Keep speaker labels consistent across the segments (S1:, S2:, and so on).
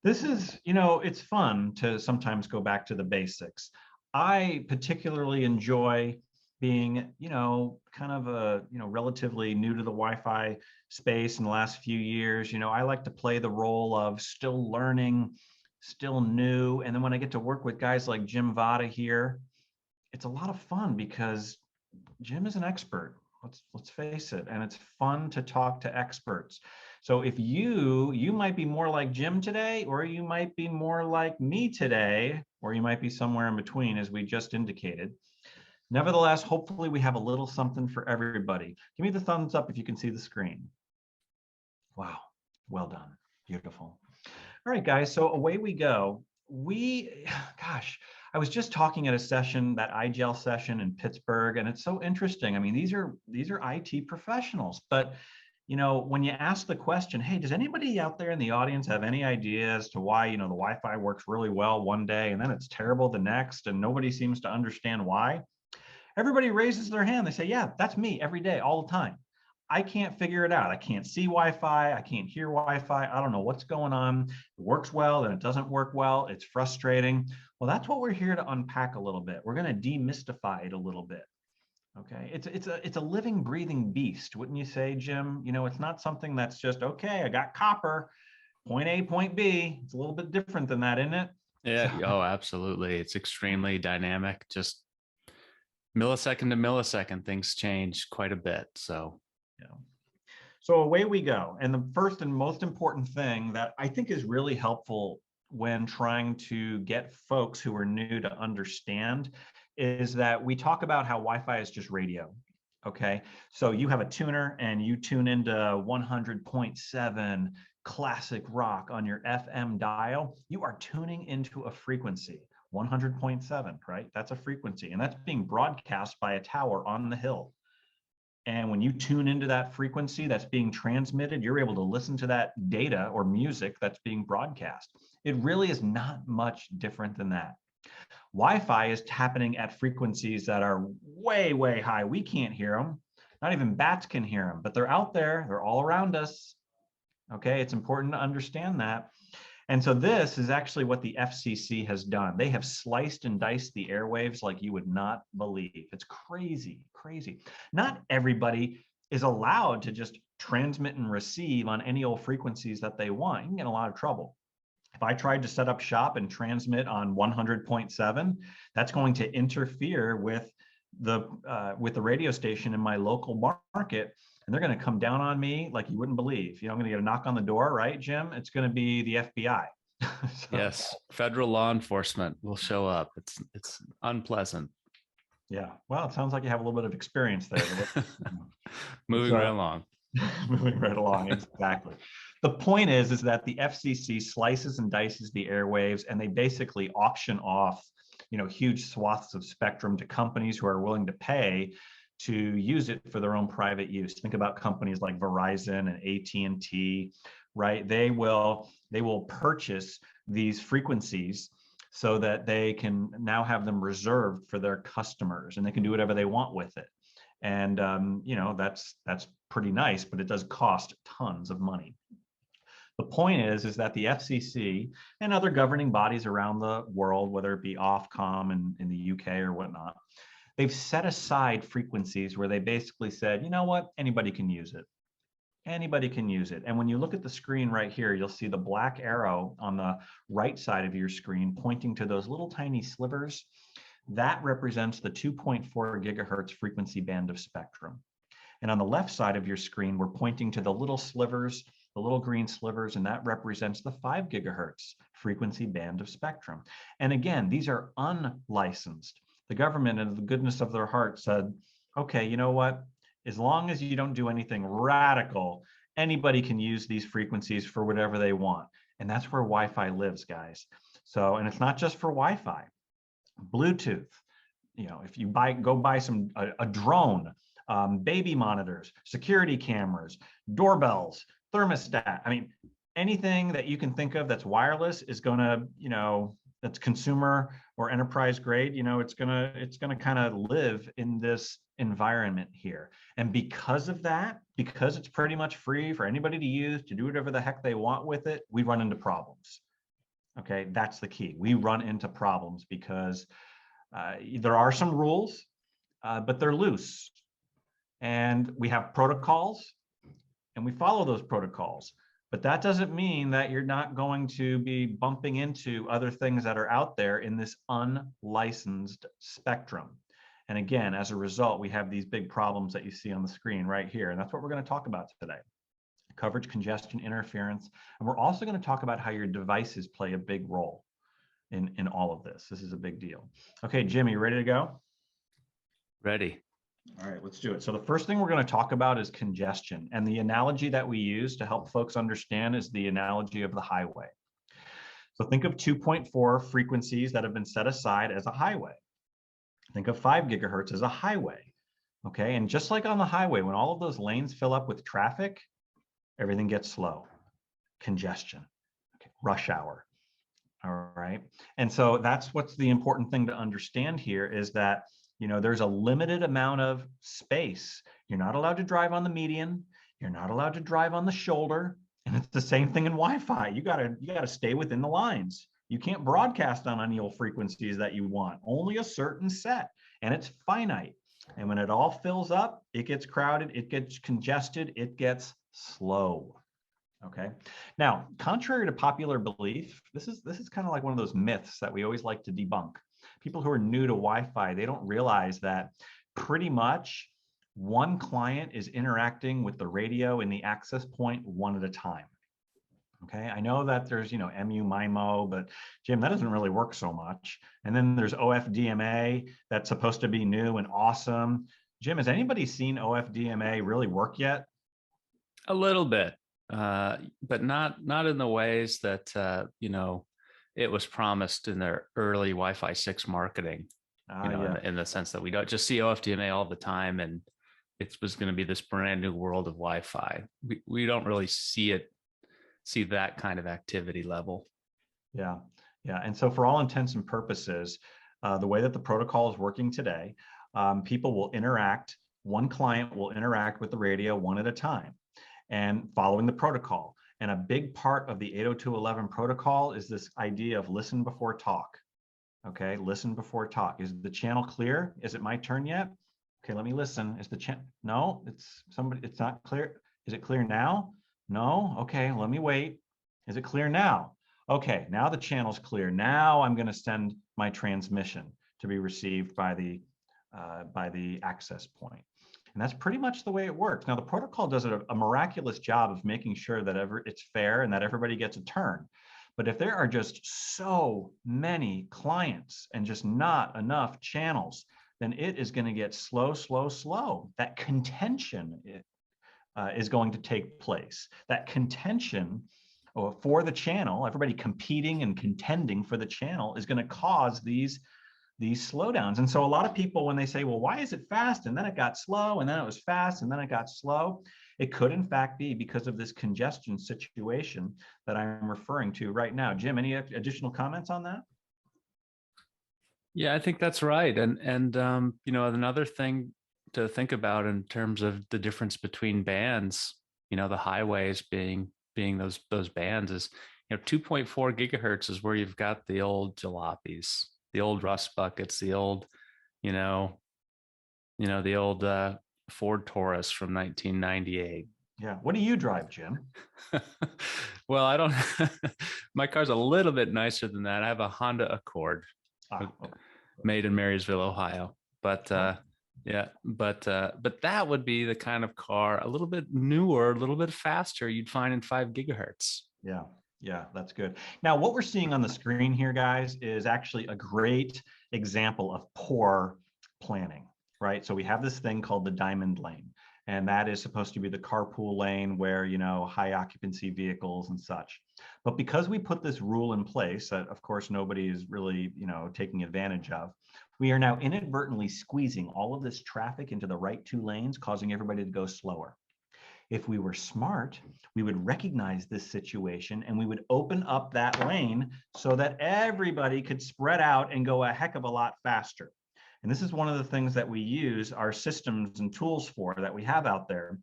S1: This is, it's fun to sometimes go back to the basics. I particularly enjoy being, kind of relatively new to the Wi-Fi space in the last few years. I like to play the role of still learning, still new. And then when I get to work with guys like Jim Vada here, it's a lot of fun because Jim is an expert. Let's face it, and it's fun to talk to experts. So if you might be more like Jim today, or you might be more like me today, or you might be somewhere in between, as we just indicated. Nevertheless, hopefully we have a little something for everybody. Give me the thumbs up if you can see the screen. Wow, well done, beautiful. All right, guys, so away we go. Gosh, I was just talking at a session, that iGel session in Pittsburgh, and it's so interesting. I mean, these are IT professionals, but when you ask the question, hey, does anybody out there in the audience have any idea as to why, the Wi-Fi works really well one day and then it's terrible the next, and nobody seems to understand why? Everybody raises their hand. They say, yeah, that's me every day, all the time. I can't figure it out. I can't see Wi-Fi. I can't hear Wi-Fi. I don't know what's going on. It works well, then it doesn't work well. It's frustrating. Well, that's what we're here to unpack a little bit. We're going to demystify it a little bit. Okay, it's a living, breathing beast, wouldn't you say, Jim? It's not something that's just, okay, I got copper, point A, point B. It's a little bit different than that, isn't it?
S2: Yeah. Oh, absolutely. It's extremely dynamic. Just millisecond to millisecond, things change quite a bit. So,
S1: yeah. So away we go. And the first and most important thing that I think is really helpful when trying to get folks who are new to understand is that we talk about how Wi-Fi is just radio. Okay, so you have a tuner and you tune into 100.7 classic rock on your FM dial. You are tuning into a frequency, 100.7, right? That's a frequency, and that's being broadcast by a tower on the hill. And when you tune into that frequency that's being transmitted, you're able to listen to that data or music that's being broadcast. It really is not much different than that. Wi-Fi is happening at frequencies that are way, way high. We can't hear them. Not even bats can hear them, but they're out there. They're all around us. Okay, it's important to understand that. And so this is actually what the FCC has done. They have sliced and diced the airwaves like you would not believe. It's crazy, crazy. Not everybody is allowed to just transmit and receive on any old frequencies that they want. You can get in a lot of trouble. If I tried to set up shop and transmit on 100.7, that's going to interfere with the radio station in my local market, and they're going to come down on me like you wouldn't believe. I'm going to get a knock on the door, right, Jim? It's going to be the FBI.
S2: so, yes, federal law enforcement will show up. It's unpleasant.
S1: Yeah, well, it sounds like you have a little bit of experience there.
S2: Moving right along.
S1: Moving right along, exactly. The point is that the FCC slices and dices the airwaves, and they basically auction off, huge swaths of spectrum to companies who are willing to pay to use it for their own private use. Think about companies like Verizon and AT&T, right? They will purchase these frequencies so that they can now have them reserved for their customers, and they can do whatever they want with it. And that's pretty nice, but it does cost tons of money. The point is that the FCC and other governing bodies around the world, whether it be Ofcom in the UK or whatnot, they've set aside frequencies where they basically said, you know what, anybody can use it. Anybody can use it. And when you look at the screen right here, you'll see the black arrow on the right side of your screen pointing to those little tiny slivers. That represents the 2.4 gigahertz frequency band of spectrum. And on the left side of your screen, we're pointing to the little slivers, the little green slivers, and that represents the 5 gigahertz frequency band of spectrum. And again, these are unlicensed. The government, in the goodness of their heart, said, okay, you know what? As long as you don't do anything radical, anybody can use these frequencies for whatever they want. And that's where Wi-Fi lives, guys. So, and it's not just for Wi-Fi. Bluetooth, if you go buy a drone, baby monitors, security cameras, doorbells, thermostat. I mean, anything that you can think of that's wireless is going to, that's consumer or enterprise grade, it's going to kind of live in this environment here. And because of that, because it's pretty much free for anybody to use, to do whatever the heck they want with it, we run into problems. Okay, that's the key. We run into problems because there are some rules, but they're loose. And we have protocols and we follow those protocols. But that doesn't mean that you're not going to be bumping into other things that are out there in this unlicensed spectrum. And again, as a result, we have these big problems that you see on the screen right here. And that's what we're going to talk about today. Coverage, congestion, interference. And we're also going to talk about how your devices play a big role in all of this. This is a big deal. Okay, Jimmy, you ready to go?
S2: Ready.
S1: All right, let's do it. So the first thing we're going to talk about is congestion. And the analogy that we use to help folks understand is the analogy of the highway. So think of 2.4 frequencies that have been set aside as a highway. Think of 5 gigahertz as a highway. Okay, and just like on the highway, when all of those lanes fill up with traffic, everything gets slow. Congestion, okay, rush hour. All right. And so that's what's the important thing to understand here is that, you know, there's a limited amount of space. You're not allowed to drive on the median. You're not allowed to drive on the shoulder. And it's the same thing in Wi-Fi. You gotta stay within the lines. You can't broadcast on any old frequencies that you want, only a certain set, and it's finite. And when it all fills up, it gets crowded, it gets congested, it gets slow. Okay. Now, contrary to popular belief, this is kind of like one of those myths that we always like to debunk. People who are new to Wi-Fi, they don't realize that pretty much one client is interacting with the radio and the access point one at a time. Okay, I know that there's, you know, MU MIMO, but Jim, that doesn't really work so much. And then there's OFDMA that's supposed to be new and awesome. Jim, has anybody seen OFDMA really work yet?
S2: A little bit, but not in the ways that you know, it was promised in their early Wi-Fi 6 marketing. You know,
S1: Yeah.
S2: in the sense that we don't just see OFDMA all the time, and it was going to be this brand new world of Wi-Fi. We don't really see that kind of activity level.
S1: Yeah, yeah. And so for all intents and purposes, the way that the protocol is working today, people will interact, one client will interact with the radio one at a time and following the protocol. And a big part of the 802.11 protocol is this idea of listen before talk. Okay, listen before talk. Is the channel clear? Is it my turn yet? Okay, let me listen. Is the channel? No, it's somebody, it's not clear. Is it clear now? No, okay, let me wait. Is it clear now? Okay, now the channel's clear. Now I'm going to send my transmission to be received by the access point. And that's pretty much the way it works. Now, the protocol does a miraculous job of making sure that it's fair and that everybody gets a turn. But if there are just so many clients and just not enough channels, then it is going to get slow, slow, slow. That contention is going to take place. That contention for the channel, everybody competing and contending for the channel, is going to cause these slowdowns. And so a lot of people, when they say, well, why is it fast? And then it got slow, and then it was fast, and then it got slow. It could, in fact, be because of this congestion situation that I'm referring to right now. Jim, any additional comments on that?
S2: Yeah, I think that's right. And you know, another thing to think about in terms of the difference between bands, you know, the highways being those bands is, you know, 2.4 gigahertz is where you've got the old jalopies, the old rust buckets, the old, the old Ford Taurus from 1998.
S1: Yeah. What do you drive, Jim?
S2: Well, I don't. My car's a little bit nicer than that. I have a Honda Accord,
S1: Okay.
S2: made in Marysville, Ohio. But yeah, but that would be the kind of car, a little bit newer, a little bit faster, you'd find in 5 gigahertz.
S1: Yeah. Yeah, that's good. Now, what we're seeing on the screen here, guys, is actually a great example of poor planning, right? So we have this thing called the diamond lane, and that is supposed to be the carpool lane where, you know, high occupancy vehicles and such. But because we put this rule in place that, of course, nobody is really, you know, taking advantage of, we are now inadvertently squeezing all of this traffic into the right 2 lanes, causing everybody to go slower. If we were smart, we would recognize this situation and we would open up that lane so that everybody could spread out and go a heck of a lot faster. And this is one of the things that we use our systems and tools for that we have out there,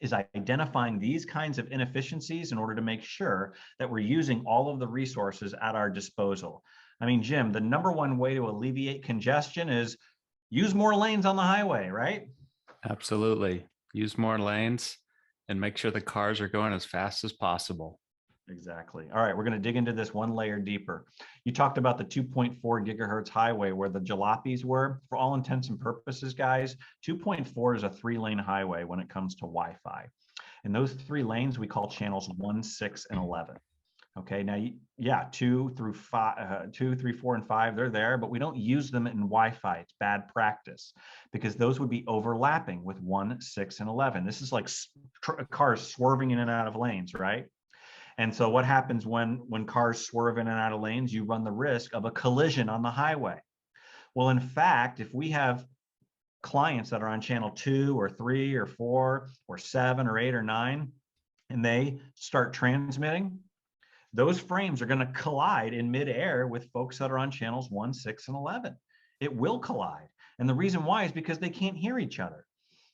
S1: is identifying these kinds of inefficiencies in order to make sure that we're using all of the resources at our disposal. I mean, Jim, the number one way to alleviate congestion is use more lanes on the highway, right?
S2: Absolutely. Use more lanes and make sure the cars are going as fast as possible.
S1: Exactly. All right, we're going to dig into this one layer deeper. You talked about the 2.4 gigahertz highway where the jalopies were. For all intents and purposes, guys, 2.4 is a 3-lane highway when it comes to Wi-Fi. And those 3 lanes we call channels 1, 6, and 11. Okay, now, yeah, 2 through 5, 2, 3, 4, and 5, they're there, but we don't use them in Wi-Fi. It's bad practice because those would be overlapping with 1, 6, and 11. This is like cars swerving in and out of lanes, right? And so what happens when cars swerve in and out of lanes? You run the risk of a collision on the highway. Well, in fact, if we have clients that are on channel 2 or 3 or 4 or 7 or 8 or 9, and they start transmitting, those frames are going to collide in midair with folks that are on channels 1, 6, and 11. It will collide. And the reason why is because they can't hear each other.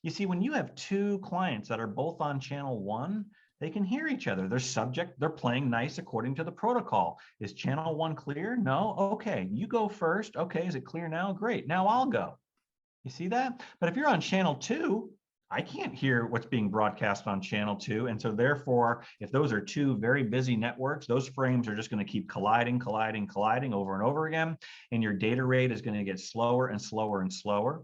S1: You see, when you have 2 clients that are both on channel 1, they can hear each other. They're playing nice according to the protocol. Is channel 1 clear? No? Okay, you go first. Okay, is it clear now? Great, now I'll go. You see that? But if you're on channel 2, I can't hear what's being broadcast on channel 2. And so therefore, if those are 2 very busy networks, those frames are just going to keep colliding over and over again. And your data rate is going to get slower and slower and slower.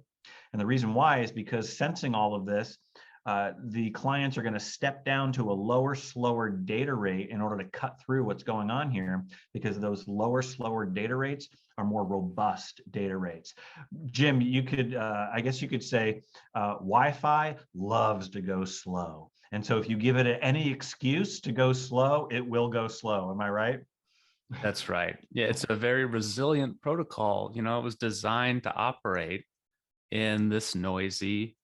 S1: And the reason why is because sensing all of this, the clients are going to step down to a lower, slower data rate in order to cut through what's going on here, because those lower, slower data rates are more robust data rates. Jim, you could, I guess you could say, Wi-Fi loves to go slow. And so if you give it any excuse to go slow, it will go slow. Am I right?
S2: That's right. Yeah, it's a very resilient protocol. You know, it was designed to operate in this noisy,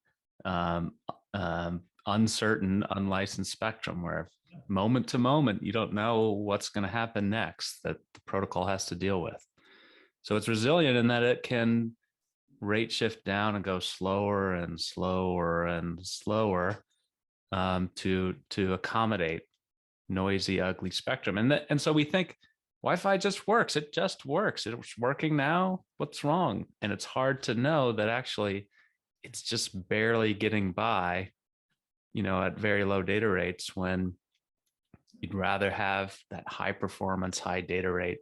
S2: uncertain, unlicensed spectrum where moment to moment, you don't know what's going to happen next that the protocol has to deal with. So it's resilient in that it can rate shift down and go slower and slower and slower to accommodate noisy, ugly spectrum. And so we think Wi-Fi just works. It just works. It's working now. What's wrong? And it's hard to know that actually it's just barely getting by, you know, at very low data rates when you'd rather have that high performance, high data rate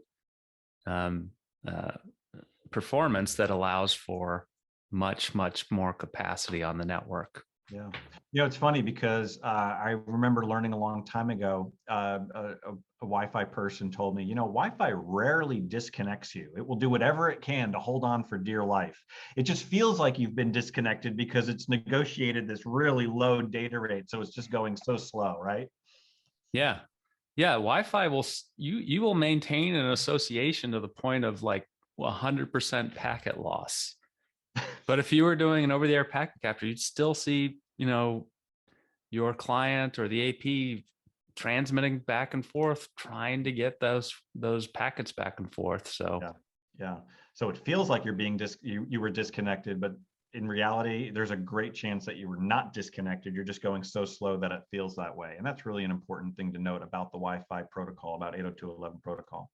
S2: performance that allows for much, much more capacity on the network.
S1: Yeah. You know, it's funny because I remember learning a long time ago, a Wi-Fi person told me, you know, Wi-Fi rarely disconnects you. It will do whatever it can to hold on for dear life. It just feels like you've been disconnected because it's negotiated this really low data rate. So it's just going so slow, right?
S2: Yeah. Yeah. Wi-Fi will, you will maintain an association to the point of like 100% packet loss. But if you were doing an over-the-air packet capture, you'd still see, you know, your client or the AP transmitting back and forth, trying to get those packets back and forth. So
S1: yeah. So it feels like you're being you were disconnected, but in reality, there's a great chance that you were not disconnected. You're just going so slow that it feels that way. And that's really an important thing to note about the Wi-Fi protocol, about 802.11 protocol.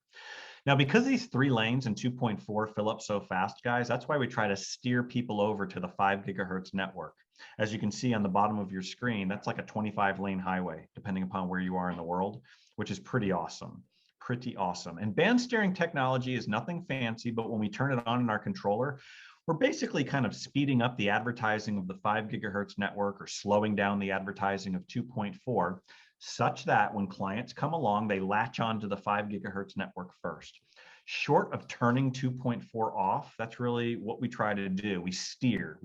S1: Now, because these 3 lanes and 2.4 fill up so fast, guys, that's why we try to steer people over to the 5 gigahertz network. As you can see on the bottom of your screen, that's like a 25-lane highway, depending upon where you are in the world, which is pretty awesome. Pretty awesome. And band steering technology is nothing fancy, but when we turn it on in our controller, we're basically kind of speeding up the advertising of the 5 gigahertz network or slowing down the advertising of 2.4, such that when clients come along, they latch on to the 5 gigahertz network first. Short of turning 2.4 off, that's really what we try to do. We steer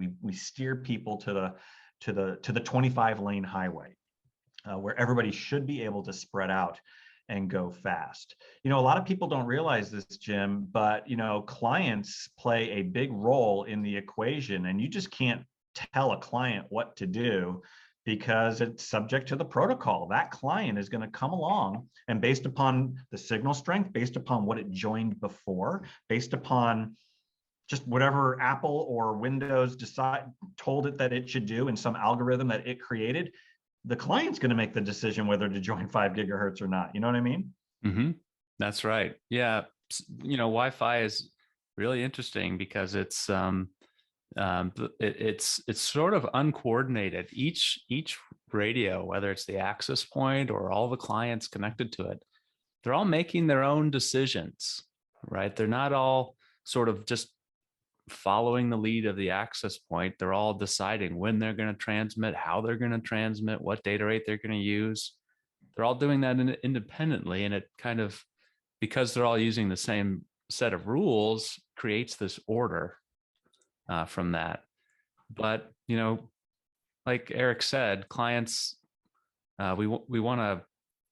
S1: people to the 25-lane highway where everybody should be able to spread out and go fast. You know, a lot of people don't realize this, Jim, but, you know, clients play a big role in the equation, and you just can't tell a client what to do because it's subject to the protocol. That client is going to come along and based upon the signal strength, based upon what it joined before, based upon just whatever Apple or Windows told it that it should do in some algorithm that it created, the client's going to make the decision whether to join 5 gigahertz or not. You know what I mean?
S2: Mm-hmm. That's right. Yeah. Wi-Fi is really interesting because it's sort of uncoordinated. Each radio, whether it's the access point or all the clients connected to it, they're all making their own decisions, right? They're not all sort of just following the lead of the access point. They're all deciding when they're going to transmit, how they're going to transmit, what data rate they're going to use. They're all doing that independently, and it kind of, because they're all using the same set of rules, creates this order from that. But like Eric said, clients, we want to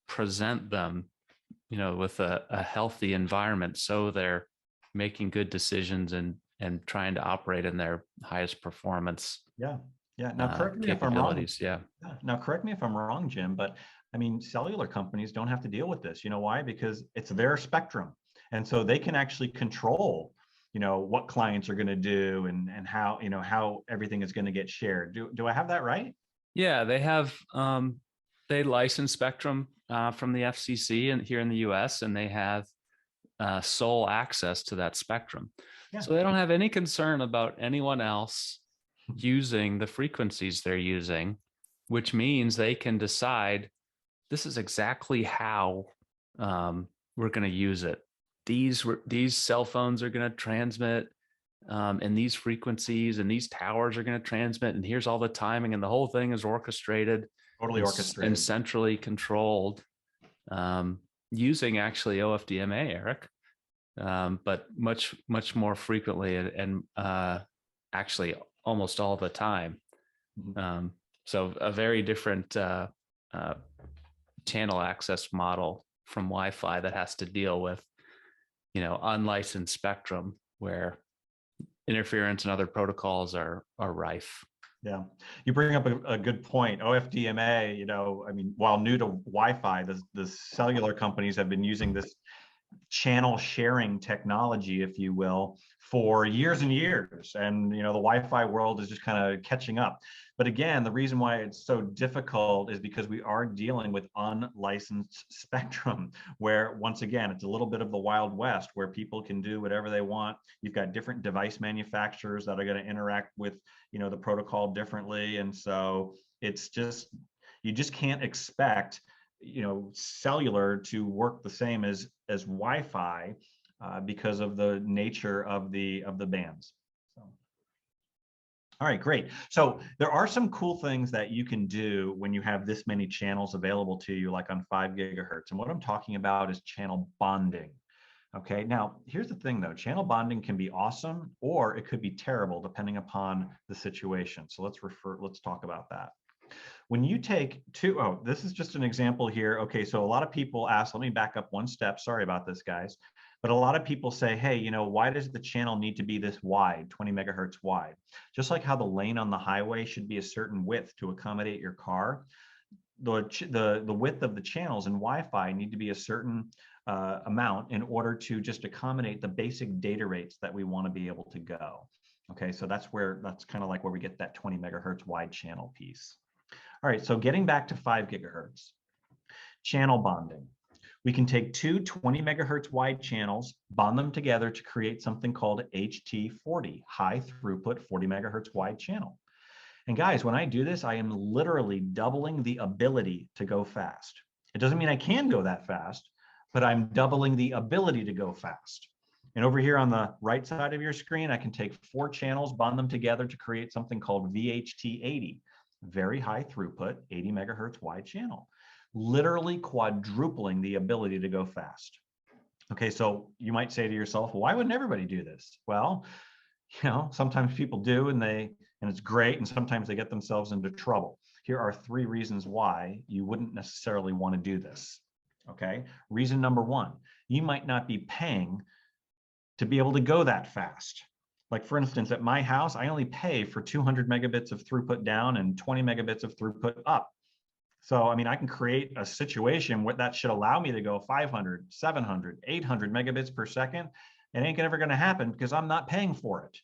S2: present them, with a healthy environment, so they're making good decisions and trying to operate in their highest performance.
S1: Yeah. Now, correct me if I'm wrong.
S2: Yeah.
S1: Now, correct me if I'm wrong, Jim, but I mean, cellular companies don't have to deal with this. You know why? Because it's their spectrum. And so they can actually control, what clients are going to do and how, how everything is going to get shared. Do I have that right?
S2: Yeah, they have, they license spectrum from the FCC and here in the US, and they have sole access to that spectrum. Yeah. So they don't have any concern about anyone else using the frequencies they're using, which means they can decide, this is exactly how we're going to use it. These cell phones are going to transmit in these frequencies, and these towers are going to transmit, and here's all the timing, and the whole thing is orchestrated,
S1: totally orchestrated
S2: and centrally controlled, using actually OFDMA, Eric, but much more frequently and actually almost all the time. So a very different channel access model from Wi-Fi that has to deal with, unlicensed spectrum where interference and other protocols are rife.
S1: Yeah, you bring up a good point. OFDMA, I mean, while new to Wi-Fi, the cellular companies have been using this channel sharing technology, if you will, for years and years. And, the Wi-Fi world is just kind of catching up. But again, the reason why it's so difficult is because we are dealing with unlicensed spectrum, where once again, it's a little bit of the Wild West where people can do whatever they want. You've got different device manufacturers that are going to interact with, the protocol differently. And so it's just, you just can't expect cellular to work the same as Wi-Fi because of the nature of the bands. So, all right, great. So there are some cool things that you can do when you have this many channels available to you, like on 5 gigahertz. And what I'm talking about is channel bonding. Okay, now here's the thing though, channel bonding can be awesome or it could be terrible depending upon the situation. So let's talk about that. When you take this is just an example here. Okay, so a lot of people ask, let me back up one step. Sorry about this, guys. But a lot of people say, hey, why does the channel need to be this wide, 20 megahertz wide? Just like how the lane on the highway should be a certain width to accommodate your car, the width of the channels in Wi-Fi need to be a certain amount in order to just accommodate the basic data rates that we want to be able to go. Okay, so that's kind of like where we get that 20 megahertz wide channel piece. All right, so getting back to 5 gigahertz, channel bonding. We can take two 20 megahertz wide channels, bond them together to create something called HT40, high throughput 40 megahertz wide channel. And guys, when I do this, I am literally doubling the ability to go fast. It doesn't mean I can go that fast, but I'm doubling the ability to go fast. And over here on the right side of your screen, I can take 4 channels, bond them together to create something called VHT80, very high throughput, 80 megahertz wide channel, literally quadrupling the ability to go fast. Okay, so you might say to yourself, well, why wouldn't everybody do this? Well, sometimes people do and it's great, and sometimes they get themselves into trouble. Here are 3 reasons why you wouldn't necessarily want to do this. Okay, reason number 1, you might not be paying to be able to go that fast. Like for instance, at my house, I only pay for 200 megabits of throughput down and 20 megabits of throughput up. So, I mean, I can create a situation where that should allow me to go 500, 700, 800 megabits per second. It ain't ever going to happen because I'm not paying for it.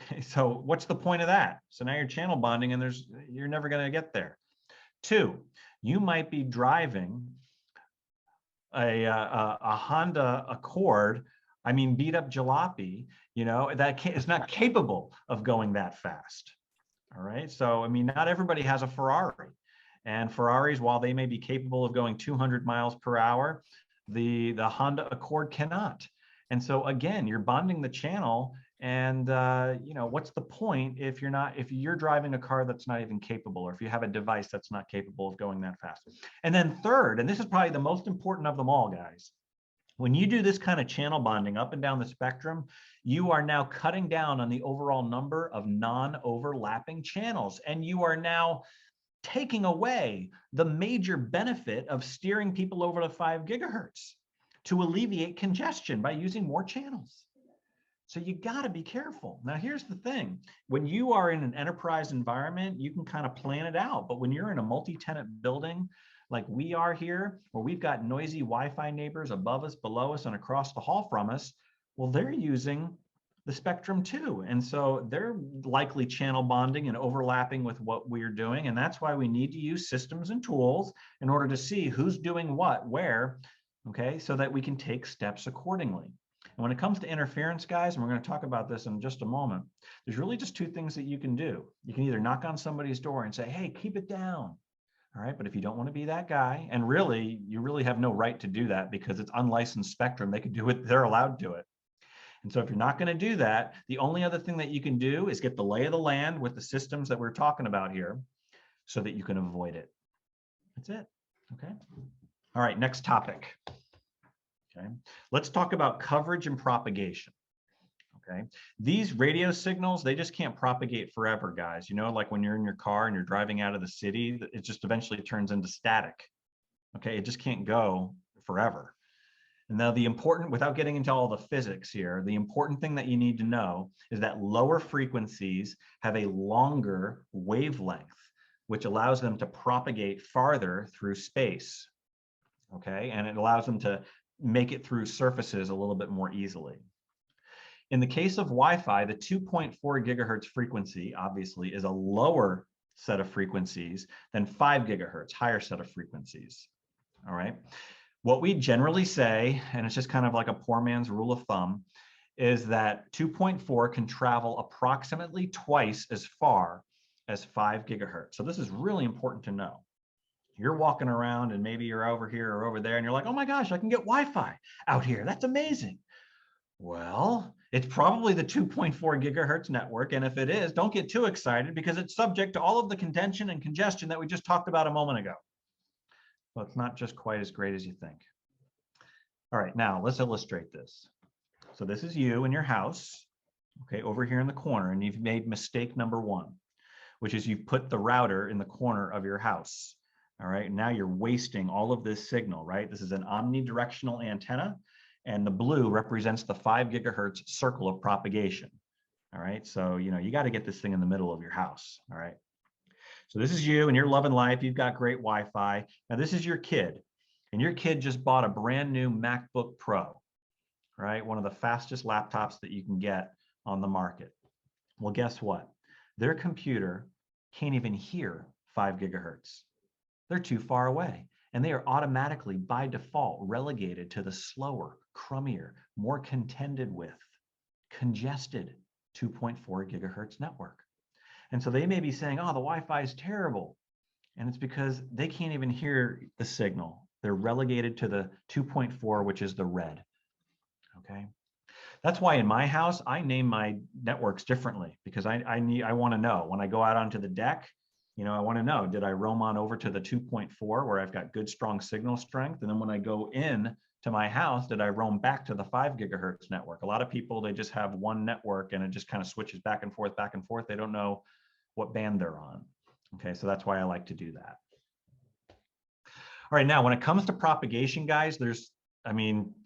S1: Okay, so what's the point of that? So now you're channel bonding and you're never going to get there. Two, you might be driving a Honda Accord, I mean, beat up jalopy, you know, that is not capable of going that fast. All right. So, I mean, not everybody has a Ferrari. And Ferraris, while they may be capable of going 200 miles per hour, the Honda Accord cannot. And so, again, you're bonding the channel. And, you know, what's the point if you're driving a car that's not even capable, or if you have a device that's not capable of going that fast? And then third, and this is probably the most important of them all, guys, when you do this kind of channel bonding up and down the spectrum, you are now cutting down on the overall number of non-overlapping channels. And you are now taking away the major benefit of steering people over to 5 gigahertz to alleviate congestion by using more channels. So you got to be careful. Now, here's the thing. When you are in an enterprise environment, you can kind of plan it out. But when you're in a multi-tenant building, like we are here, where we've got noisy Wi-Fi neighbors above us, below us, and across the hall from us, well, they're using the spectrum too. And so they're likely channel bonding and overlapping with what we're doing. And that's why we need to use systems and tools in order to see who's doing what, where, okay, so that we can take steps accordingly. And when it comes to interference, guys, and we're going to talk about this in just a moment, there's really just two things that you can do. You can either knock on somebody's door and say, hey, keep it down. All right. But if you don't want to be that guy, and really, you really have no right to do that because it's unlicensed spectrum, they can do it, they're allowed to do it. And so if you're not going to do that, the only other thing that you can do is get the lay of the land with the systems that we're talking about here so that you can avoid it. That's it. Okay. All right. Next topic. Okay. Let's talk about coverage and propagation. Okay. These radio signals, they just can't propagate forever, guys. You know, like when you're in your car and you're driving out of the city, it just eventually turns into static. Okay. It just can't go forever. And now without getting into all the physics here, the important thing that you need to know is that lower frequencies have a longer wavelength, which allows them to propagate farther through space. Okay. And it allows them to make it through surfaces a little bit more easily. In the case of Wi-Fi, the 2.4 gigahertz frequency obviously is a lower set of frequencies than 5 gigahertz, higher set of frequencies. All right. What we generally say, and it's just kind of like a poor man's rule of thumb, is that 2.4 can travel approximately twice as far as 5 gigahertz. So this is really important to know. You're walking around and maybe you're over here or over there and you're like, oh my gosh, I can get Wi-Fi out here. That's amazing. Well, it's probably the 2.4 gigahertz network. And if it is, don't get too excited because it's subject to all of the contention and congestion that we just talked about a moment ago. So it's not just quite as great as you think. All right, now let's illustrate this. So this is you in your house, okay, over here in the corner, and you've made mistake number one, which is you've put the router in the corner of your house. All right, now you're wasting all of this signal, right? This is an omnidirectional antenna, and the blue represents the 5 gigahertz circle of propagation. All right, so you got to get this thing in the middle of your house. All right, so this is you and you're loving life. You've got great Wi-Fi. Now this is your kid, and your kid just bought a brand new MacBook Pro, right? One of the fastest laptops that you can get on the market. Well, guess what? Their computer can't even hear 5 gigahertz. They're too far away, and they are automatically, by default, relegated to the slower, crummier, more contended with, congested 2.4 gigahertz network. And so they may be saying, oh, the Wi-Fi is terrible. And it's because they can't even hear the signal. They're relegated to the 2.4, which is the red. Okay. That's why in my house, I name my networks differently because I want to know when I go out onto the deck, I want to know, did I roam on over to the 2.4 where I've got good, strong signal strength? And then when I go in to my house, did I roam back to the 5 gigahertz network? A lot of people, they just have one network and it just kind of switches back and forth, back and forth. They don't know what band they're on. Okay, so that's why I like to do that. All right, now when it comes to propagation, guys,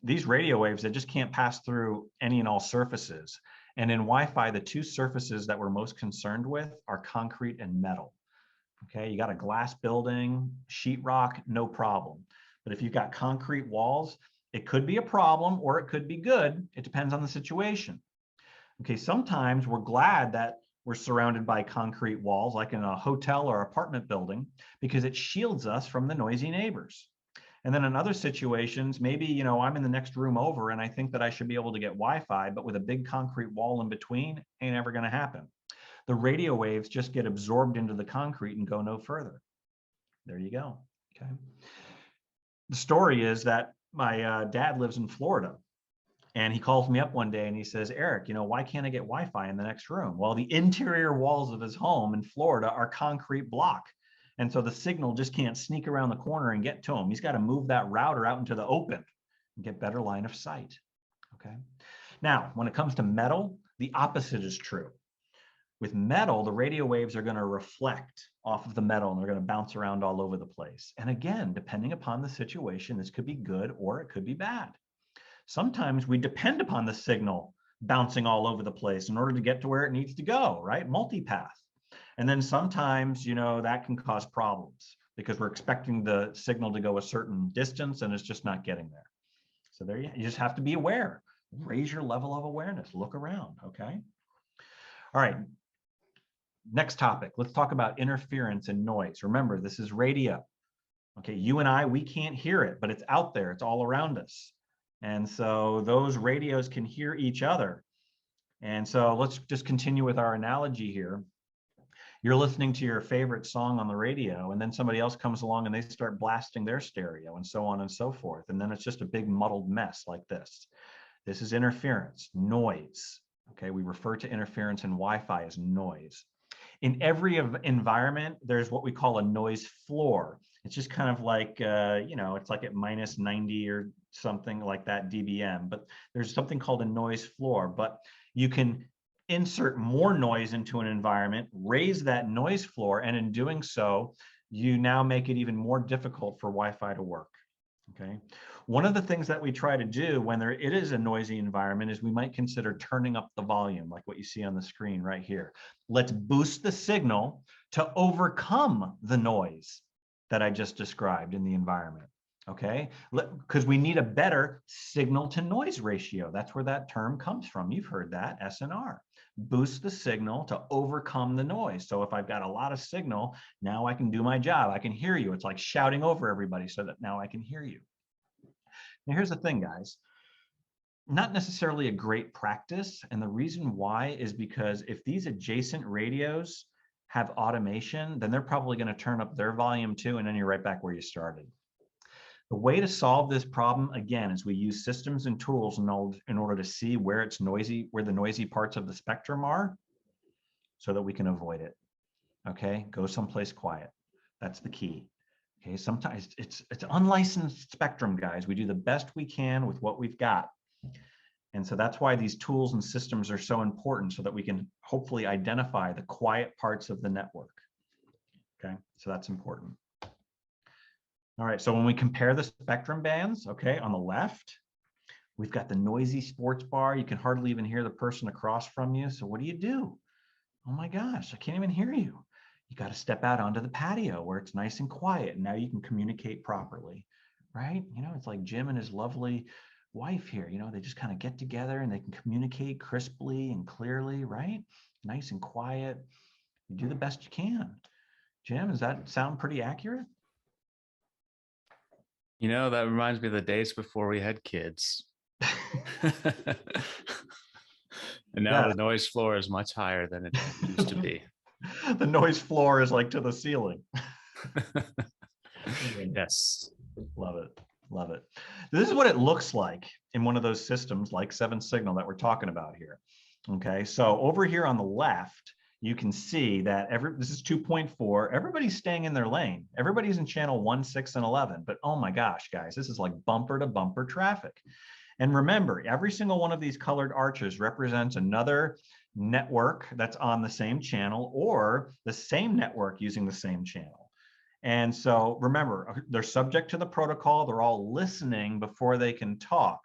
S1: these radio waves, they just can't pass through any and all surfaces. And in Wi-Fi, the two surfaces that we're most concerned with are concrete and metal. Okay, you got a glass building, sheetrock, no problem. But if you've got concrete walls, it could be a problem or it could be good. It depends on the situation. Okay, sometimes we're glad that we're surrounded by concrete walls, like in a hotel or apartment building, because it shields us from the noisy neighbors. And then in other situations, maybe, you know, I'm in the next room over and I think that I should be able to get Wi-Fi, but with a big concrete wall in between, ain't ever going to happen. The radio waves just get absorbed into the concrete and go no further. There you go. Okay. The story is that my dad lives in Florida. And he calls me up one day and he says, Eric, you know, why can't I get Wi-Fi in the next room? Well, the interior walls of his home in Florida are concrete block. And so the signal just can't sneak around the corner and get to him. He's got to move that router out into the open and get better line of sight. Okay. Now, when it comes to metal, the opposite is true. With metal, the radio waves are going to reflect off of the metal and they're going to bounce around all over the place. And again, depending upon the situation, this could be good or it could be bad. Sometimes we depend upon the signal bouncing all over the place in order to get to where it needs to go, right? Multipath. And then sometimes, you know, that can cause problems because we're expecting the signal to go a certain distance and it's just not getting there. So there you just have to be aware. Raise your level of awareness. Look around, okay? All right. Next topic. Let's talk about interference and noise. Remember, this is radio. Okay, you and I, we can't hear it, but it's out there. It's all around us. And so those radios can hear each other. And so let's just continue with our analogy here. You're listening to your favorite song on the radio, and then somebody else comes along and they start blasting their stereo and so on and so forth. And then it's just a big muddled mess like this. This is interference, noise. Okay, we refer to interference in Wi-Fi as noise. In every environment, there's what we call a noise floor. It's just kind of like, you know, it's like at minus 90 or something like that dBm, but there's something called a noise floor. But you can insert more noise into an environment, raise that noise floor, and in doing so, you now make it even more difficult for Wi-Fi to work. Okay. One of the things that we try to do when it is a noisy environment is we might consider turning up the volume, like what you see on the screen right here. Let's boost the signal to overcome the noise that I just described in the environment. Okay, because we need a better signal to noise ratio. That's where that term comes from. You've heard that, SNR. Boost the signal to overcome the noise. So if I've got a lot of signal, now I can do my job. I can hear you. It's like shouting over everybody so that now I can hear you. Now here's the thing, guys. Not necessarily a great practice. And the reason why is because if these adjacent radios have automation, then they're probably going to turn up their volume too, and then you're right back where you started. The way to solve this problem, again, is we use systems and tools in order to see where it's noisy, where the noisy parts of the spectrum are, so that we can avoid it. Okay, go someplace quiet. That's the key. Okay, sometimes it's unlicensed spectrum, guys. We do the best we can with what we've got. And so that's why these tools and systems are so important, so that we can hopefully identify the quiet parts of the network. Okay, so that's important. All right, so when we compare the spectrum bands, okay, on the left, we've got the noisy sports bar. You can hardly even hear the person across from you. So what do? Oh my gosh, I can't even hear you. You got to step out onto the patio where it's nice and quiet. And now you can communicate properly, right? You know, it's like Jim and his lovely wife here. You know, they just kind of get together and they can communicate crisply and clearly, right? Nice and quiet. You do the best you can. Jim, does that sound pretty accurate?
S2: You know, that reminds me of the days before we had kids. And now the noise floor is much higher than it used to be.
S1: The noise floor is like to the ceiling.
S2: Yes.
S1: Love it. Love it. This is what it looks like in one of those systems like 7 Signal that we're talking about here. Okay, so over here on the left, you can see that this is 2.4. Everybody's staying in their lane. Everybody's in channel 1, 6, and 11. But oh my gosh, guys, this is like bumper to bumper traffic. And remember, every single one of these colored arches represents another network that's on the same channel or the same network using the same channel. And so remember, they're subject to the protocol. They're all listening before they can talk.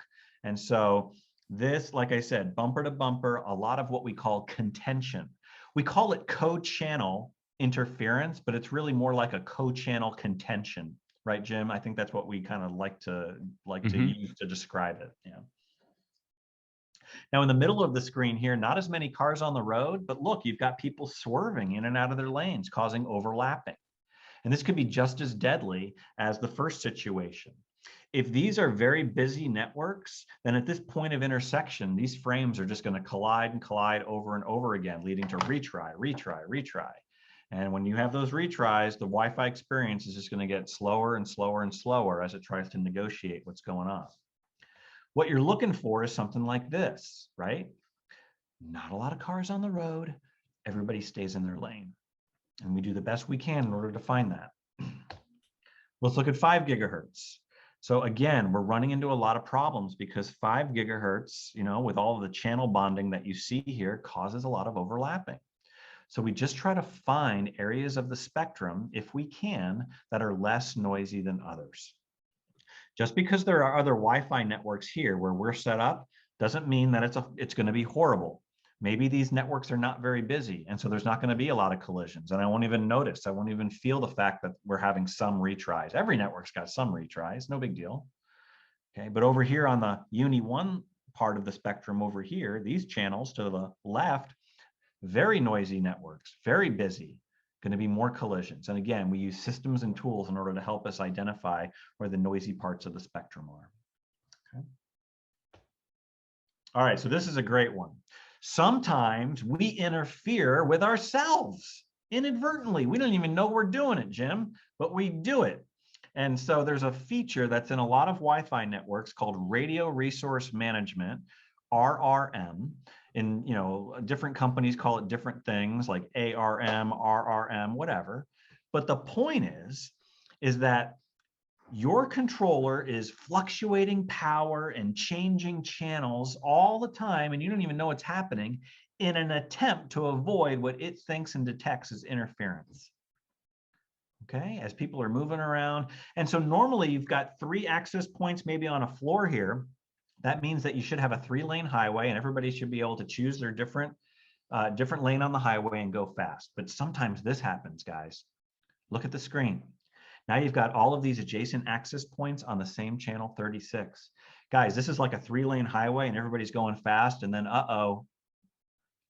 S1: And so this, like I said, bumper to bumper, a lot of what we call contention. We call it co-channel interference, but it's really more like a co-channel contention, right, Jim? I think that's what we kind of like to use to describe it. Yeah. Now in the middle of the screen here, not as many cars on the road, but look, you've got people swerving in and out of their lanes, causing overlapping. And this could be just as deadly as the first situation. If these are very busy networks, then at this point of intersection, these frames are just going to collide and collide over and over again, leading to retry, retry, retry. And when you have those retries, the Wi-Fi experience is just going to get slower and slower and slower as it tries to negotiate what's going on. What you're looking for is something like this, right? Not a lot of cars on the road. Everybody stays in their lane. And we do the best we can in order to find that. Let's look at 5 gigahertz. So again, we're running into a lot of problems because 5 gigahertz, with all of the channel bonding that you see here, causes a lot of overlapping. So we just try to find areas of the spectrum, if we can, that are less noisy than others. Just because there are other Wi-Fi networks here where we're set up doesn't mean that it's going to be horrible. Maybe these networks are not very busy, and so there's not going to be a lot of collisions, and I won't even notice. I won't even feel the fact that we're having some retries. Every network's got some retries, no big deal. Okay, but over here on the Uni 1 part of the spectrum over here, these channels to the left, very noisy networks, very busy, going to be more collisions. And again, we use systems and tools in order to help us identify where the noisy parts of the spectrum are. Okay. All right, so this is a great one. Sometimes we interfere with ourselves inadvertently. We don't even know we're doing it, Jim, but we do it. And so there's a feature that's in a lot of Wi-Fi networks called Radio Resource Management, RRM. And different companies call it different things like ARM, RRM, whatever. But the point is that your controller is fluctuating power and changing channels all the time, and you don't even know what's happening in an attempt to avoid what it thinks and detects as interference. Okay, as people are moving around. And so normally you've got 3 access points maybe on a floor here. That means that you should have a 3-lane highway and everybody should be able to choose their different lane on the highway and go fast. But sometimes this happens, guys. Look at the screen. Now you've got all of these adjacent access points on the same channel 36. Guys, this is like a 3-lane highway and everybody's going fast, and then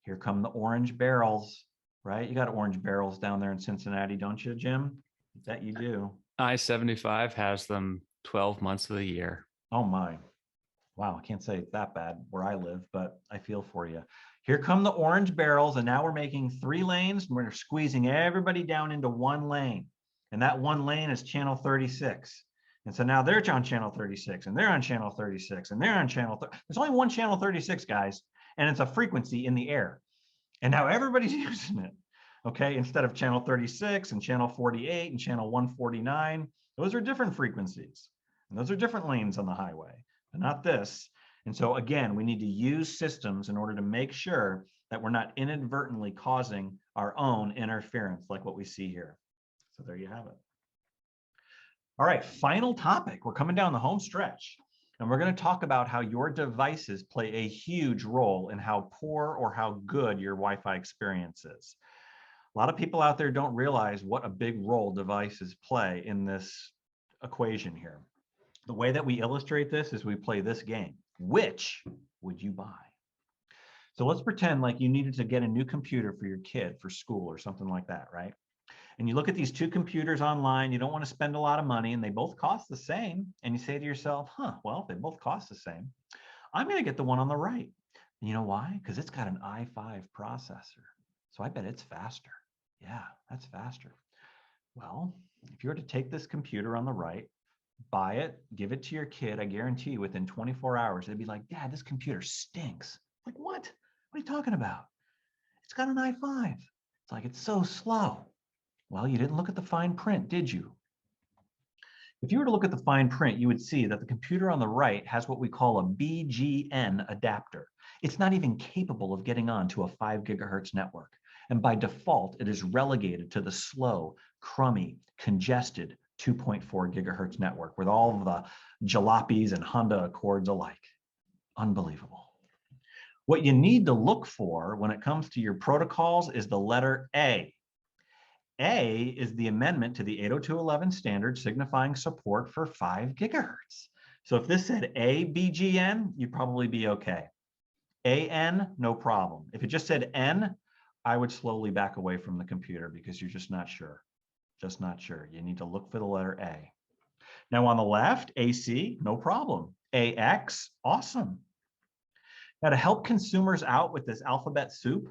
S1: here come the orange barrels, right? You got orange barrels down there in Cincinnati, don't you, Jim? That you do.
S2: I-75 has them 12 months of the year.
S1: Oh my. Wow, I can't say it's that bad where I live, but I feel for you. Here come the orange barrels, and now we're making 3 lanes, and we're squeezing everybody down into 1 lane. And that 1 lane is channel 36. And so now they're on channel 36, and they're on channel 36, and they're on channel 30. There's only 1 channel 36, guys, and it's a frequency in the air. And now everybody's using it, okay? Instead of channel 36 and channel 48 and channel 149, those are different frequencies. And those are different lanes on the highway, but not this. And so again, we need to use systems in order to make sure that we're not inadvertently causing our own interference like what we see here. So there you have it. All right, final topic. We're coming down the home stretch, and we're going to talk about how your devices play a huge role in how poor or how good your Wi-Fi experience is. A lot of people out there don't realize what a big role devices play in this equation here. The way that we illustrate this is we play this game. Which would you buy? So let's pretend like you needed to get a new computer for your kid for school or something like that, right? And you look at these 2 computers online, you don't want to spend a lot of money, and they both cost the same. And you say to yourself, well, if they both cost the same, I'm going to get the one on the right. And you know why? Because it's got an i5 processor. So I bet it's faster. Yeah, that's faster. Well, if you were to take this computer on the right, buy it, give it to your kid, I guarantee you within 24 hours, they'd be like, Dad, this computer stinks. Like, what? What are you talking about? It's got an i5. It's like, it's so slow. Well, you didn't look at the fine print, did you? If you were to look at the fine print, you would see that the computer on the right has what we call a BGN adapter. It's not even capable of getting on to a 5 gigahertz network. And by default, it is relegated to the slow, crummy, congested 2.4 gigahertz network with all of the jalopies and Honda Accords alike. Unbelievable. What you need to look for when it comes to your protocols is the letter A. A is the amendment to the 802.11 standard signifying support for 5 gigahertz. So if this said ABGN, you'd probably be okay. AN, no problem. If it just said N, I would slowly back away from the computer because you're just not sure. Just not sure. You need to look for the letter A. Now on the left, AC, no problem. AX, awesome. Now to help consumers out with this alphabet soup,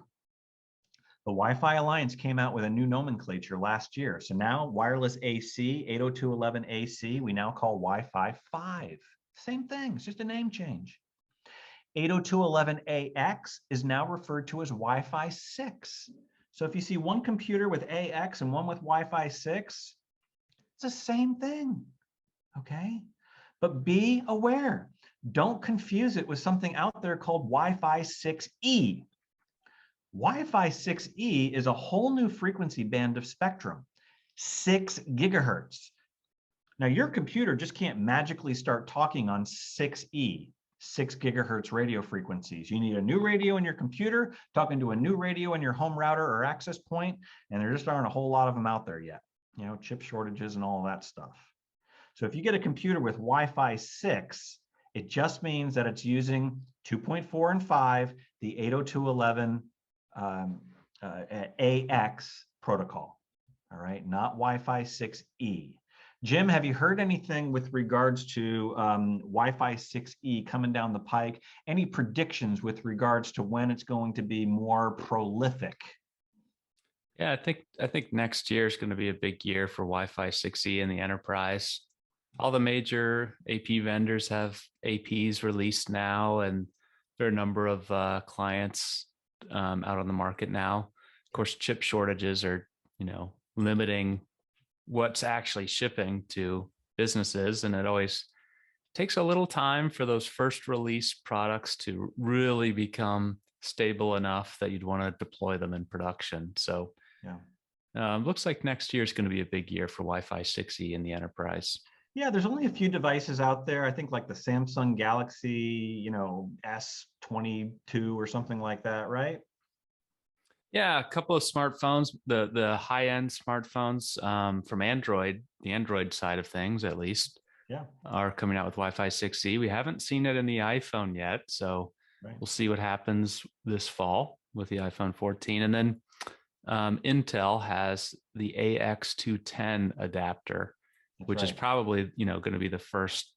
S1: the Wi-Fi Alliance came out with a new nomenclature last year. So now wireless AC, 802.11ac, we now call Wi-Fi 5. Same thing, it's just a name change. 802.11ax is now referred to as Wi-Fi 6. So if you see one computer with AX and one with Wi-Fi 6, it's the same thing, okay? But be aware, don't confuse it with something out there called Wi-Fi 6E. Wi-Fi 6E is a whole new frequency band of spectrum, 6 gigahertz. Now your computer just can't magically start talking on 6E, 6 gigahertz radio frequencies. You need a new radio in your computer, talking to a new radio in your home router or access point, and there just aren't a whole lot of them out there yet. You know, chip shortages and all of that stuff. So if you get a computer with Wi-Fi 6, it just means that it's using 2.4 and 5, the 802.11 AX protocol, all right, not Wi-Fi 6E. Jim, have you heard anything with regards to Wi-Fi 6E coming down the pike? Any predictions with regards to when it's going to be more prolific?
S2: Yeah, I think next year is going to be a big year for Wi-Fi 6E in the enterprise. All the major AP vendors have APs released now, and there are a number of clients out on the market now. Of course, chip shortages are, limiting what's actually shipping to businesses, and it always takes a little time for those first release products to really become stable enough that you'd want to deploy them in production. So looks like next year is going to be a big year for Wi-Fi 6E in the enterprise.
S1: Yeah, there's only a few devices out there. I think like the Samsung Galaxy, S22 or something like that, right?
S2: Yeah, a couple of smartphones, the high-end smartphones from Android, the Android side of things at least, are coming out with Wi-Fi 6E. We haven't seen it in the iPhone yet, so we'll see what happens this fall with the iPhone 14. And then Intel has the AX210 adapter, which is probably going to be the first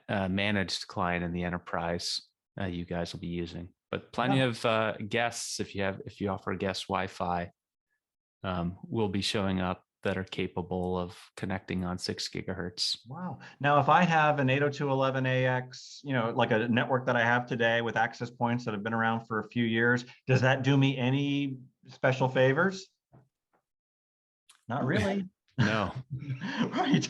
S2: managed client in the enterprise you guys will be using. But plenty of guests, if you offer guest Wi-Fi, will be showing up that are capable of connecting on 6 gigahertz.
S1: Wow. Now, if I have an 802.11ax, like a network that I have today with access points that have been around for a few years, does that do me any special favors? Not really.
S2: No.
S1: Right.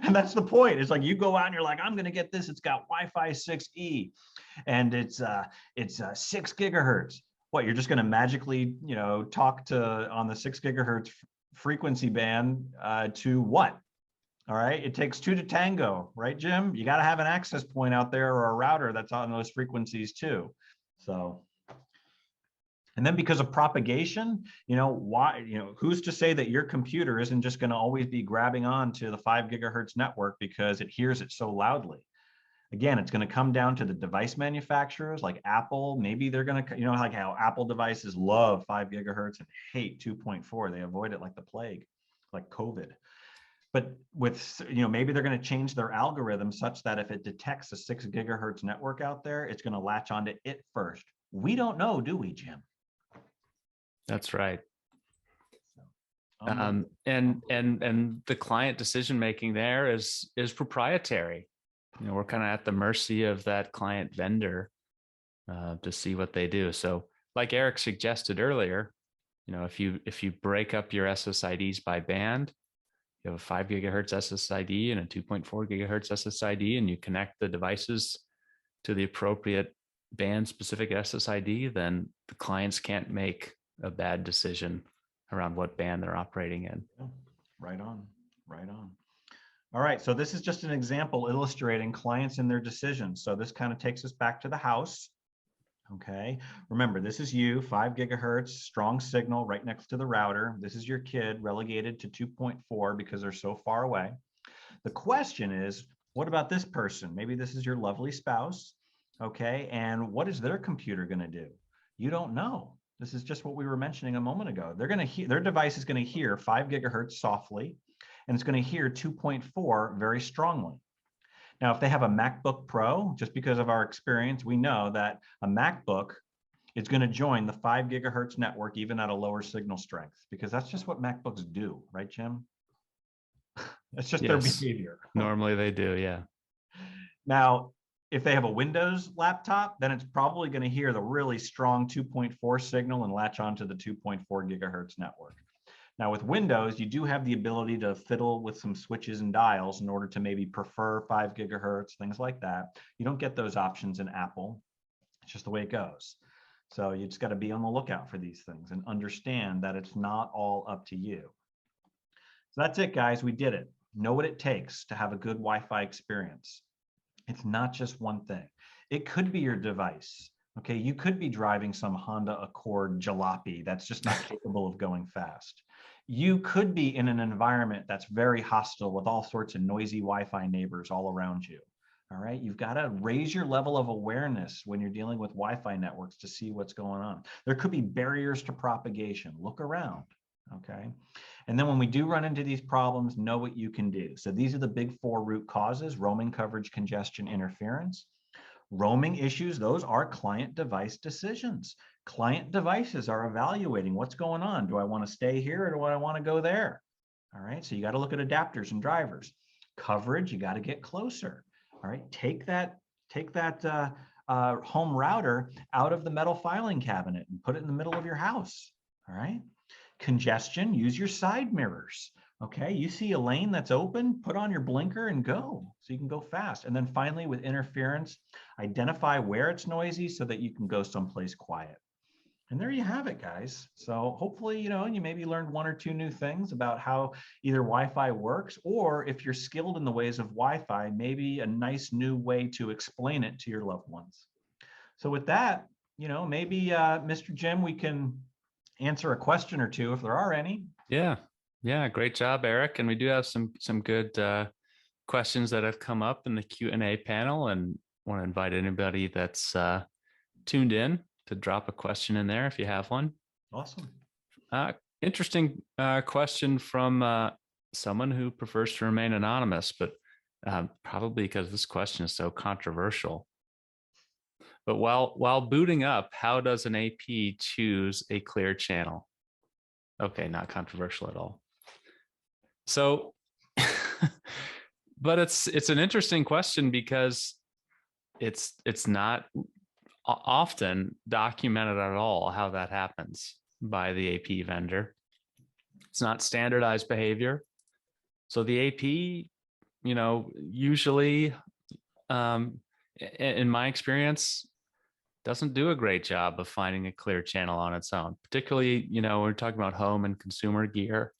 S1: And that's the point. It's like you go out and you're like, I'm going to get this. It's got Wi-Fi 6E and it's 6 gigahertz. What, you're just going to magically, talk to on the 6 gigahertz frequency band to what? All right. It takes 2 to tango, right, Jim? You got to have an access point out there or a router that's on those frequencies too. So. And then because of propagation, who's to say that your computer isn't just going to always be grabbing on to the 5 gigahertz network because it hears it so loudly? Again, it's going to come down to the device manufacturers like Apple. Maybe they're going to, like how Apple devices love 5 gigahertz and hate 2.4. They avoid it like the plague, like COVID. But with, maybe they're going to change their algorithm such that if it detects a 6 gigahertz network out there, it's going to latch onto it first. We don't know, do we, Jim?
S2: That's right. And the client decision making there is proprietary. We're kind of at the mercy of that client vendor to see what they do. So, like Eric suggested earlier, if you break up your SSIDs by band, you have a 5 gigahertz SSID and a 2.4 gigahertz SSID, and you connect the devices to the appropriate band specific SSID, then the clients can't make a bad decision around what band they're operating in.
S1: Right on. All right, so this is just an example illustrating clients and their decisions. So this kind of takes us back to the house. Okay, remember, this is you, 5 gigahertz, strong signal right next to the router. This is your kid relegated to 2.4 because they're so far away. The question is, what about this person? Maybe this is your lovely spouse. Okay. And what is their computer going to do? You don't know. This is just what we were mentioning a moment ago. They're going to hear, their device is going to hear 5 gigahertz softly, and it's going to hear 2.4 very strongly. Now, if they have a MacBook Pro, just because of our experience, we know that a MacBook is going to join the 5 gigahertz network even at a lower signal strength, because that's just what MacBooks do, right, Jim? That's just their
S2: Yes,
S1: behavior.
S2: normally they do. Yeah.
S1: Now, if they have a Windows laptop, then it's probably going to hear the really strong 2.4 signal and latch onto the 2.4 gigahertz network. Now with Windows, you do have the ability to fiddle with some switches and dials in order to maybe prefer 5 gigahertz, things like that. You don't get those options in Apple. It's just the way it goes. So you just got to be on the lookout for these things and understand that it's not all up to you. So that's it, guys. We did it. Know what it takes to have a good Wi-Fi experience. It's not just one thing. It could be your device. Okay, you could be driving some Honda Accord jalopy that's just not capable of going fast. You could be in an environment that's very hostile with all sorts of noisy Wi-Fi neighbors all around you. All right, you've got to raise your level of awareness when you're dealing with Wi-Fi networks to see what's going on. There could be barriers to propagation. Look around. Okay. And then when we do run into these problems, know what you can do. So these are the big 4 root causes: roaming, coverage, congestion, interference. Roaming issues, those are client device decisions. Client devices are evaluating what's going on. Do I want to stay here or do I want to go there? All right, so you got to look at adapters and drivers. Coverage, you got to get closer. All right, take that home router out of the metal filing cabinet and put it in the middle of your house. All right. Congestion, use your side mirrors. Okay, you see a lane that's open, put on your blinker and go so you can go fast. And then finally, with interference, identify where it's noisy so that you can go someplace quiet. And there you have it, guys. So hopefully, you maybe learned 1 or 2 new things about how either Wi-Fi works, or if you're skilled in the ways of Wi-Fi, maybe a nice new way to explain it to your loved ones. So with that, maybe Mr. Jim, we can answer a question or two if there are any.
S2: Yeah. Yeah. Great job, Eric. And we do have some good questions that have come up in the Q&A panel, and want to invite anybody that's tuned in to drop a question in there if you have one.
S1: Awesome.
S2: Interesting question from someone who prefers to remain anonymous, but probably because this question is so controversial. But while booting up, how does an AP choose a clear channel? Okay, not controversial at all. So, but it's an interesting question because it's not often documented at all how that happens by the AP vendor. It's not standardized behavior. So the AP, usually, in my experience, doesn't do a great job of finding a clear channel on its own. Particularly, we're talking about home and consumer gear.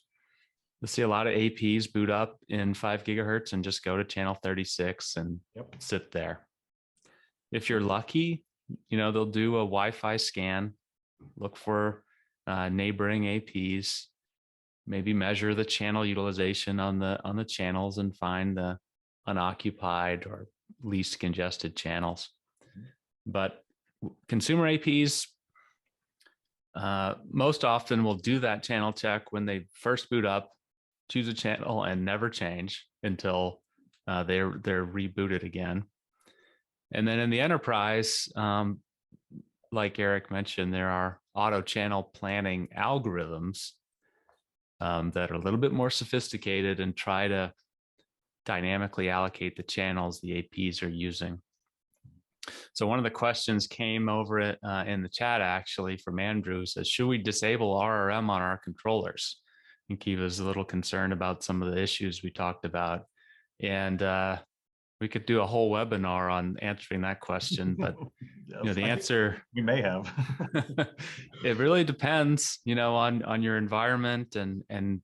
S2: You'll see a lot of APs boot up in 5 gigahertz and just go to channel 36 and sit there. If you're lucky, they'll do a Wi-Fi scan, look for neighboring APs, maybe measure the channel utilization on the channels and find the unoccupied or least congested channels. But consumer APs most often will do that channel check when they first boot up, choose a channel, and never change until they're rebooted again. And then in the enterprise, like Eric mentioned, there are auto channel planning algorithms that are a little bit more sophisticated and try to dynamically allocate the channels the APs are using. So one of the questions came over in the chat actually from Andrew, says, should we disable RRM on our controllers? I think he was a little concerned about some of the issues we talked about. And we could do a whole webinar on answering that question, but
S1: Yes,
S2: the answer
S1: we may have.
S2: it really depends, on your environment and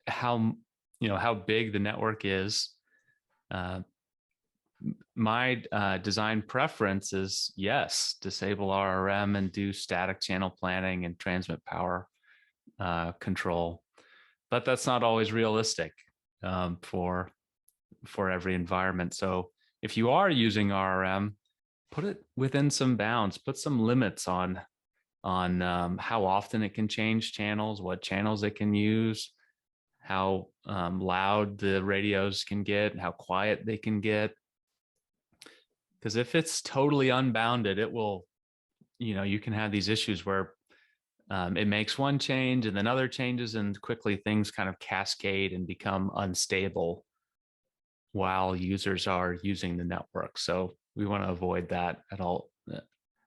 S2: how how big the network is. My design preference is yes, disable RRM and do static channel planning and transmit power control, but that's not always realistic for every environment. So if you are using RRM, put it within some bounds, put some limits on how often it can change channels, what channels it can use, how loud the radios can get, how quiet they can get. Because if it's totally unbounded, it will, you can have these issues where it makes one change and then other changes, and quickly things kind of cascade and become unstable while users are using the network. So we want to avoid that at all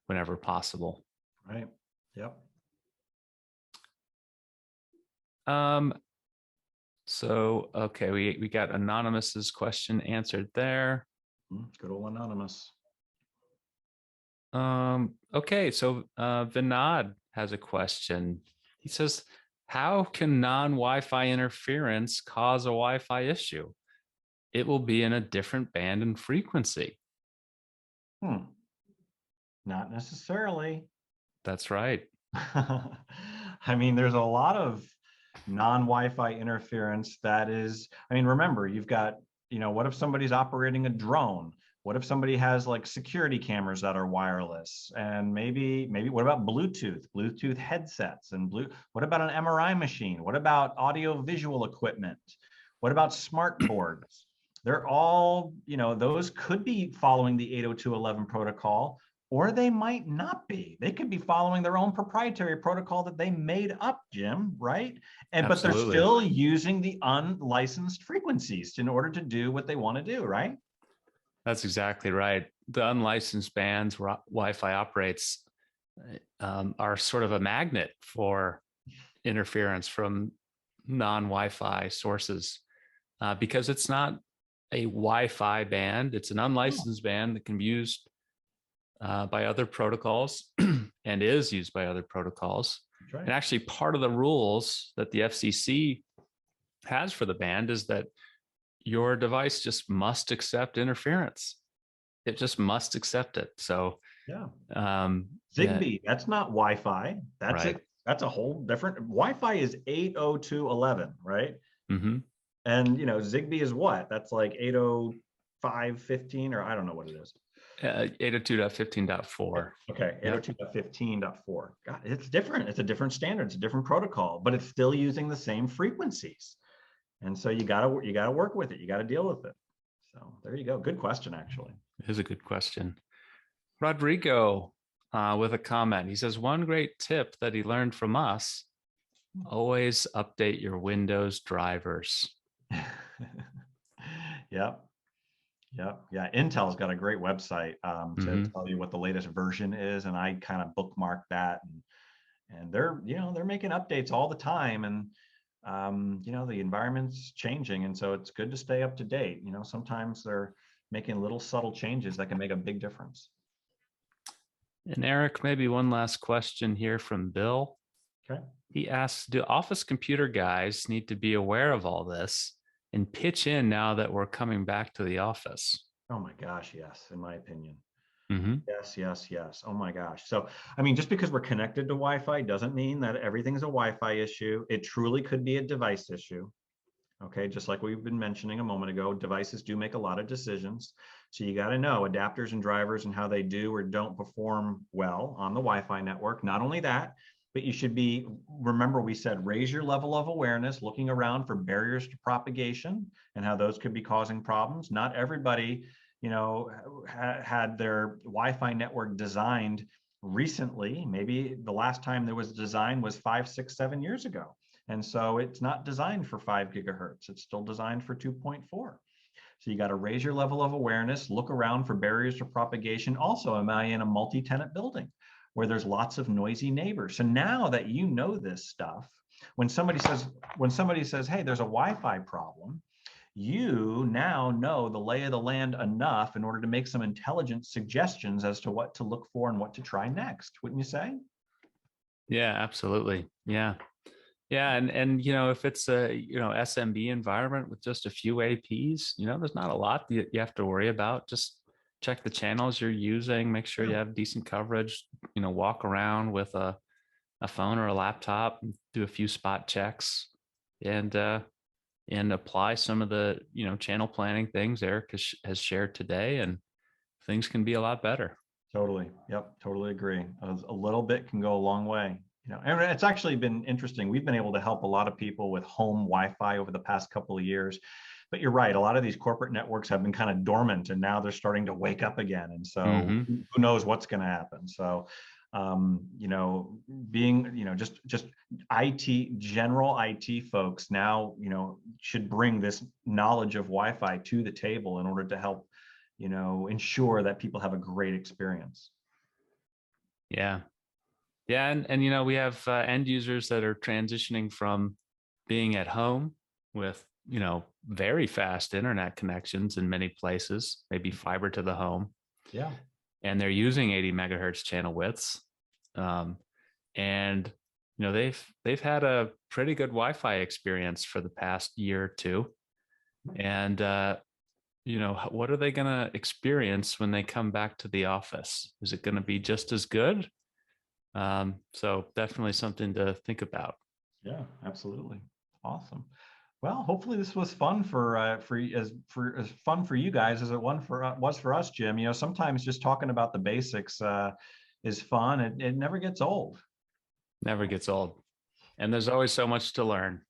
S2: whenever possible.
S1: Right. Yep.
S2: So, okay, we got Anonymous's question answered there.
S1: Good old Anonymous.
S2: Okay, so Vinod has a question. He says, how can non-Wi-Fi interference cause a Wi-Fi issue? It will be in a different band and frequency.
S1: Not necessarily.
S2: That's right.
S1: I mean, there's a lot of non-Wi-Fi interference that is, I mean, remember, you've got, what if somebody's operating a drone? What if somebody has like security cameras that are wireless? And maybe what about Bluetooth headsets and what about an MRI machine? What about audio visual equipment? What about smart boards? They're all, those could be following the 802.11 protocol, or they might not be. They could be following their own proprietary protocol that they made up, Jim, right? But they're still using the unlicensed frequencies in order to do what they want to do, right?
S2: That's exactly right. The unlicensed bands where Wi-Fi operates are sort of a magnet for interference from non-Wi-Fi sources because it's not a Wi-Fi band. It's an unlicensed band that can be used by other protocols and is used by other protocols. Right. And actually part of the rules that the FCC has for the band is that your device just must accept interference. It just must accept it. So
S1: yeah. Zigbee, that's not Wi-Fi. That's right. That's a whole different, Wi-Fi is 802.11, right?
S2: Mm-hmm.
S1: And Zigbee is what? That's like 805.15, or I don't know what it is.
S2: 802.15.4.
S1: Okay, 802.15.4. God, it's different. It's a different standard. It's a different protocol, but it's still using the same frequencies. And so you gotta work with it. You gotta deal with it. So there you go. Good question, actually.
S2: It is a good question. Rodrigo with a comment. He says, one great tip that he learned from us: always update your Windows drivers.
S1: Yep. Yeah. Intel's got a great website to tell you what the latest version is, and I kind of bookmark that. And they're making updates all the time, and the environment's changing, and so it's good to stay up to date. Sometimes they're making little subtle changes that can make a big difference.
S2: And Eric, maybe one last question here from Bill.
S1: Okay.
S2: He asks, do office computer guys need to be aware of all this and pitch in now that we're coming back to the office?
S1: Oh my gosh, yes, in my opinion.
S2: Mm-hmm.
S1: Yes. Oh my gosh. So, I mean, just because we're connected to Wi-Fi doesn't mean that everything's a Wi-Fi issue. It truly could be a device issue. Okay, just like we've been mentioning a moment ago, devices do make a lot of decisions. So you got to know adapters and drivers and how they do or don't perform well on the Wi-Fi network. Not only that, but you should remember we said, raise your level of awareness, looking around for barriers to propagation and how those could be causing problems. Not everybody, had their Wi-Fi network designed recently. Maybe the last time there was design was 5, 6, 7 years ago. And so it's not designed for 5 gigahertz. It's still designed for 2.4. So you got to raise your level of awareness, look around for barriers to propagation. Also, am I in a multi-tenant building where there's lots of noisy neighbors? So now that you know this stuff, when somebody says, hey, there's a Wi-Fi problem, you now know the lay of the land enough in order to make some intelligent suggestions as to what to look for and what to try next, wouldn't you say?
S2: Yeah, absolutely. Yeah. And if it's a SMB environment with just a few APs, there's not a lot you have to worry about. Just check the channels you're using, make sure you have decent coverage, walk around with a phone or a laptop, do a few spot checks, and apply some of the channel planning things Eric has shared today, and things can be a lot better.
S1: Totally. Yep. Totally agree. A little bit can go a long way. And it's actually been interesting. We've been able to help a lot of people with home Wi-Fi over the past couple of years. But you're right. A lot of these corporate networks have been kind of dormant, and now they're starting to wake up again. And so
S2: Hmm.
S1: who knows what's going to happen? So, being, just IT, general IT folks now, should bring this knowledge of Wi-Fi to the table in order to help, ensure that people have a great experience.
S2: Yeah. Yeah. And we have end users that are transitioning from being at home with, very fast internet connections in many places, maybe fiber to the home.
S1: Yeah.
S2: And they're using 80 megahertz channel widths. Um, and, they've had a pretty good Wi-Fi experience for the past year or two. And, what are they going to experience when they come back to the office? Is it going to be just as good? So definitely something to think about.
S1: Yeah, absolutely. Awesome. Well, hopefully this was fun for as fun for you guys as it was for us, Jim. Sometimes just talking about the basics is fun. It never gets old.
S2: Never gets old. And there's always so much to learn.